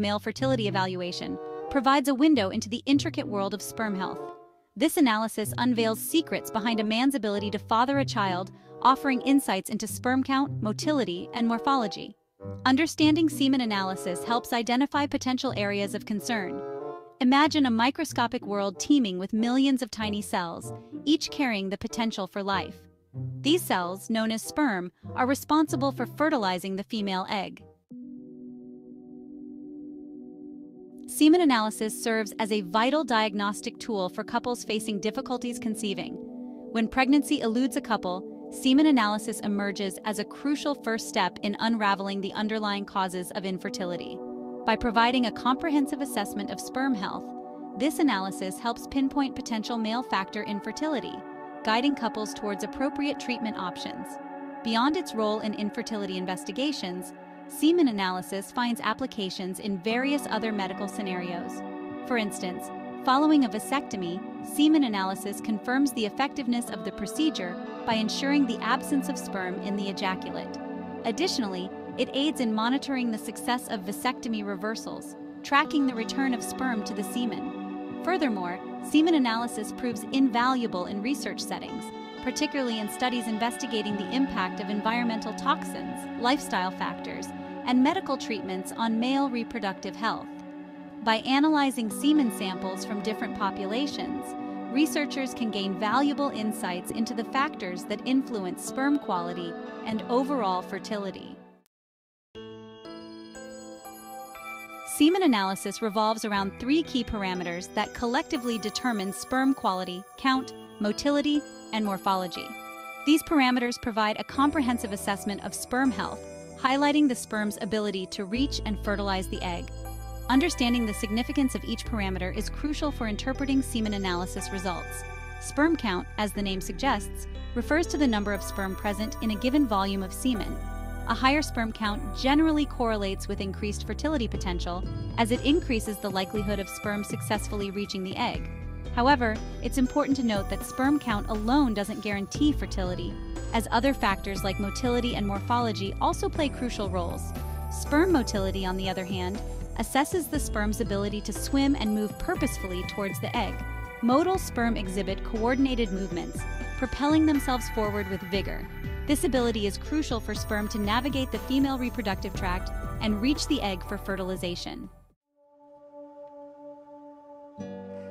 male fertility evaluation, provides a window into the intricate world of sperm health. This analysis unveils secrets behind a man's ability to father a child, offering insights into sperm count, motility, and morphology. Understanding semen analysis helps identify potential areas of concern. Imagine a microscopic world teeming with millions of tiny cells, each carrying the potential for life. These cells, known as sperm, are responsible for fertilizing the female egg. Semen analysis serves as a vital diagnostic tool for couples facing difficulties conceiving. When pregnancy eludes a couple, semen analysis emerges as a crucial first step in unraveling the underlying causes of infertility. By providing a comprehensive assessment of sperm health, this analysis helps pinpoint potential male factor infertility, guiding couples towards appropriate treatment options. Beyond its role in infertility investigations, semen analysis finds applications in various other medical scenarios. For instance, following a vasectomy, semen analysis confirms the effectiveness of the procedure by ensuring the absence of sperm in the ejaculate. Additionally, it aids in monitoring the success of vasectomy reversals, tracking the return of sperm to the semen. Furthermore, semen analysis proves invaluable in research settings, particularly in studies investigating the impact of environmental toxins, lifestyle factors, and medical treatments on male reproductive health. By analyzing semen samples from different populations, researchers can gain valuable insights into the factors that influence sperm quality and overall fertility. Semen analysis revolves around three key parameters that collectively determine sperm quality, count, motility, and morphology. These parameters provide a comprehensive assessment of sperm health, highlighting the sperm's ability to reach and fertilize the egg. Understanding the significance of each parameter is crucial for interpreting semen analysis results. Sperm count, as the name suggests, refers to the number of sperm present in a given volume of semen. A higher sperm count generally correlates with increased fertility potential, as it increases the likelihood of sperm successfully reaching the egg. However, it's important to note that sperm count alone doesn't guarantee fertility, as other factors like motility and morphology also play crucial roles. Sperm motility, on the other hand, assesses the sperm's ability to swim and move purposefully towards the egg. Motile sperm exhibit coordinated movements, propelling themselves forward with vigor. This ability is crucial for sperm to navigate the female reproductive tract and reach the egg for fertilization.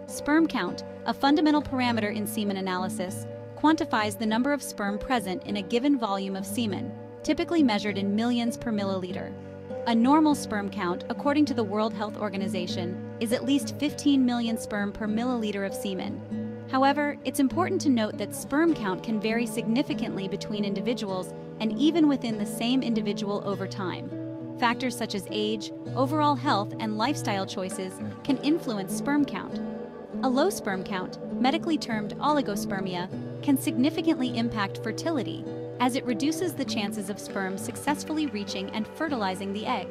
Sperm count, a fundamental parameter in semen analysis, quantifies the number of sperm present in a given volume of semen, typically measured in millions per milliliter. A normal sperm count, according to the World Health Organization, is at least 15 million sperm per milliliter of semen. However, it's important to note that sperm count can vary significantly between individuals and even within the same individual over time. Factors such as age, overall health, and lifestyle choices can influence sperm count. A low sperm count, medically termed oligospermia, can significantly impact fertility, as it reduces the chances of sperm successfully reaching and fertilizing the egg.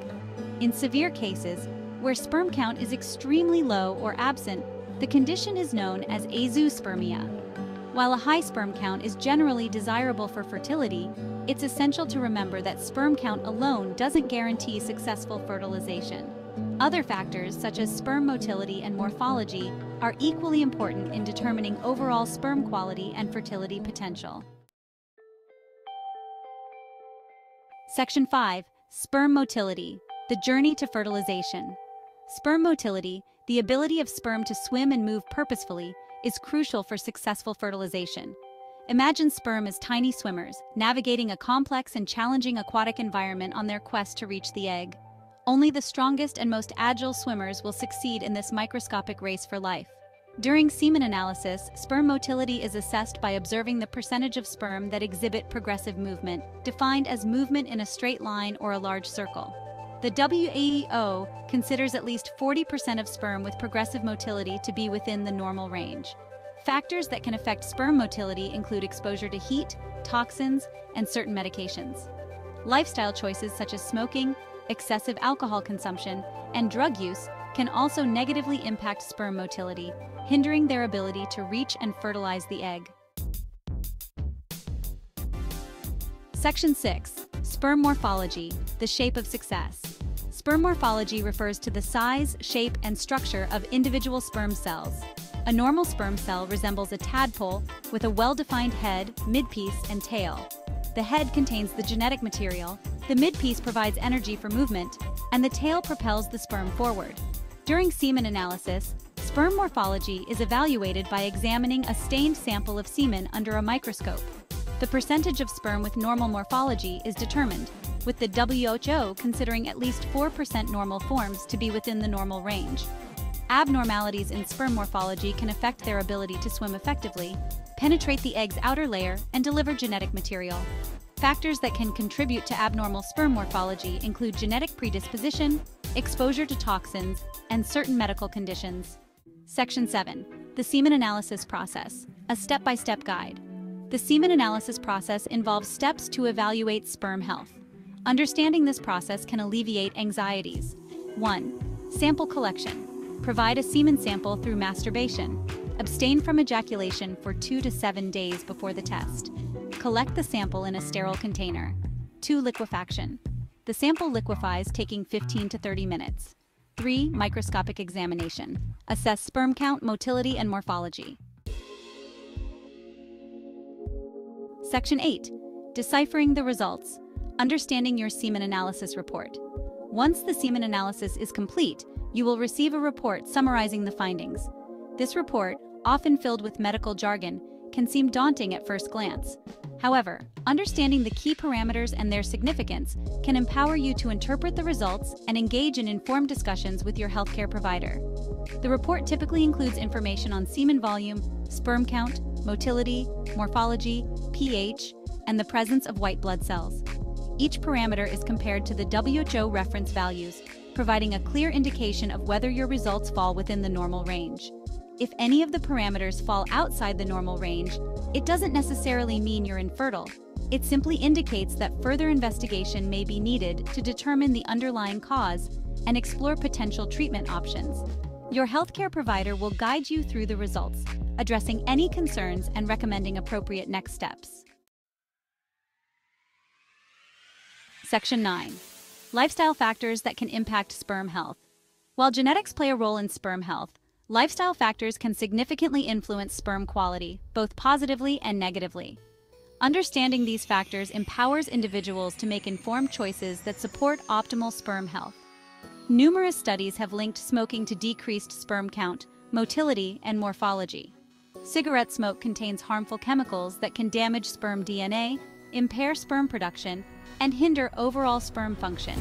In severe cases, where sperm count is extremely low or absent, the condition is known as azoospermia. While a high sperm count is generally desirable for fertility, it's essential to remember that sperm count alone doesn't guarantee successful fertilization. Other factors, such as sperm motility and morphology, are equally important in determining overall sperm quality and fertility potential. Section 5. Sperm motility, the journey to fertilization. Sperm motility, the ability of sperm to swim and move purposefully, is crucial for successful fertilization. Imagine sperm as tiny swimmers, navigating a complex and challenging aquatic environment on their quest to reach the egg. Only the strongest and most agile swimmers will succeed in this microscopic race for life. During semen analysis, sperm motility is assessed by observing the percentage of sperm that exhibit progressive movement, defined as movement in a straight line or a large circle. The WAEO considers at least 40% of sperm with progressive motility to be within the normal range. Factors that can affect sperm motility include exposure to heat, toxins, and certain medications. Lifestyle choices such as smoking, excessive alcohol consumption, and drug use can also negatively impact sperm motility, hindering their ability to reach and fertilize the egg. Section 6. Sperm morphology, the shape of success. Sperm morphology refers to the size, shape, and structure of individual sperm cells. A normal sperm cell resembles a tadpole with a well-defined head, midpiece, and tail. The head contains the genetic material, the midpiece provides energy for movement, and the tail propels the sperm forward. During semen analysis, sperm morphology is evaluated by examining a stained sample of semen under a microscope. The percentage of sperm with normal morphology is determined, with the WHO considering at least 4% normal forms to be within the normal range. Abnormalities in sperm morphology can affect their ability to swim effectively, penetrate the egg's outer layer, and deliver genetic material. Factors that can contribute to abnormal sperm morphology include genetic predisposition, exposure to toxins, and certain medical conditions. Section 7. The semen analysis process, a step-by-step guide. The semen analysis process involves steps to evaluate sperm health. Understanding this process can alleviate anxieties. 1. Sample collection. Provide a semen sample through masturbation. Abstain from ejaculation for 2 to 7 days before the test. Collect the sample in a sterile container. 2. Liquefaction. The sample liquefies, taking 15 to 30 minutes. 3. Microscopic examination. Assess sperm count, motility, and morphology. Section 8. Deciphering the results. Understanding your semen analysis report. Once the semen analysis is complete, you will receive a report summarizing the findings. This report, often filled with medical jargon, can seem daunting at first glance. However, understanding the key parameters and their significance can empower you to interpret the results and engage in informed discussions with your healthcare provider. The report typically includes information on semen volume, sperm count, motility, morphology, pH, and the presence of white blood cells. Each parameter is compared to the WHO reference values, providing a clear indication of whether your results fall within the normal range. If any of the parameters fall outside the normal range, it doesn't necessarily mean you're infertile. It simply indicates that further investigation may be needed to determine the underlying cause and explore potential treatment options. Your healthcare provider will guide you through the results, addressing any concerns and recommending appropriate next steps. Section 9. Lifestyle factors that can impact sperm health. While genetics play a role in sperm health, lifestyle factors can significantly influence sperm quality, both positively and negatively. Understanding these factors empowers individuals to make informed choices that support optimal sperm health. Numerous studies have linked smoking to decreased sperm count, motility, and morphology. Cigarette smoke contains harmful chemicals that can damage sperm DNA, impair sperm production, and hinder overall sperm function.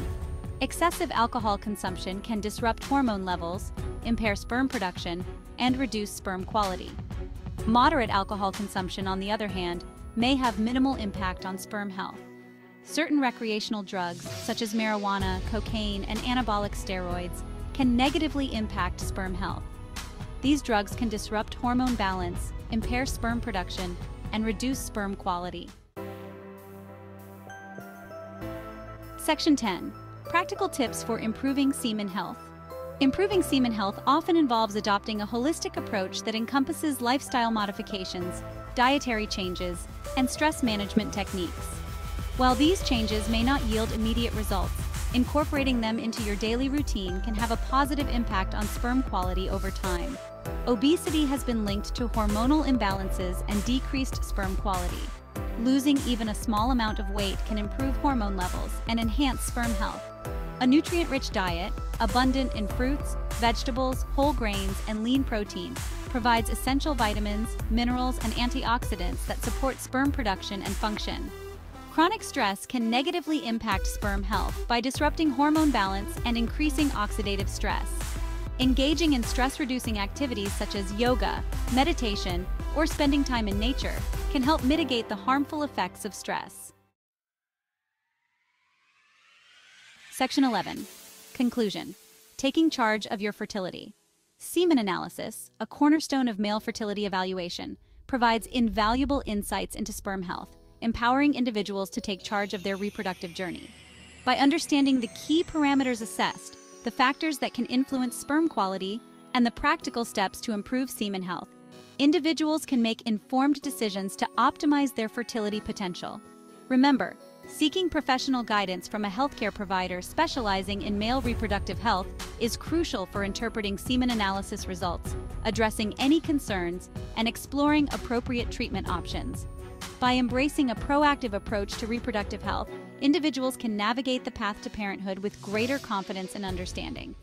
Excessive alcohol consumption can disrupt hormone levels, impair sperm production, and reduce sperm quality. Moderate alcohol consumption, on the other hand, may have minimal impact on sperm health. Certain recreational drugs, such as marijuana, cocaine, and anabolic steroids, can negatively impact sperm health. These drugs can disrupt hormone balance, impair sperm production, and reduce sperm quality. Section 10. Practical tips for improving semen health. Improving semen health often involves adopting a holistic approach that encompasses lifestyle modifications, dietary changes, and stress management techniques. While these changes may not yield immediate results, incorporating them into your daily routine can have a positive impact on sperm quality over time. Obesity has been linked to hormonal imbalances and decreased sperm quality. Losing even a small amount of weight can improve hormone levels and enhance sperm health. A nutrient-rich diet, abundant in fruits, vegetables, whole grains, and lean protein, provides essential vitamins, minerals, and antioxidants that support sperm production and function. Chronic stress can negatively impact sperm health by disrupting hormone balance and increasing oxidative stress. Engaging in stress-reducing activities such as yoga, meditation, or spending time in nature can help mitigate the harmful effects of stress. Section 11. Conclusion. Taking charge of your fertility. Semen analysis, a cornerstone of male fertility evaluation, provides invaluable insights into sperm health, empowering individuals to take charge of their reproductive journey. By understanding the key parameters assessed, the factors that can influence sperm quality, and the practical steps to improve semen health, individuals can make informed decisions to optimize their fertility potential. Remember, Seeking professional guidance from a healthcare provider specializing in male reproductive health is crucial for interpreting semen analysis results, addressing any concerns, and exploring appropriate treatment options. By embracing a proactive approach to reproductive health, individuals can navigate the path to parenthood with greater confidence and understanding.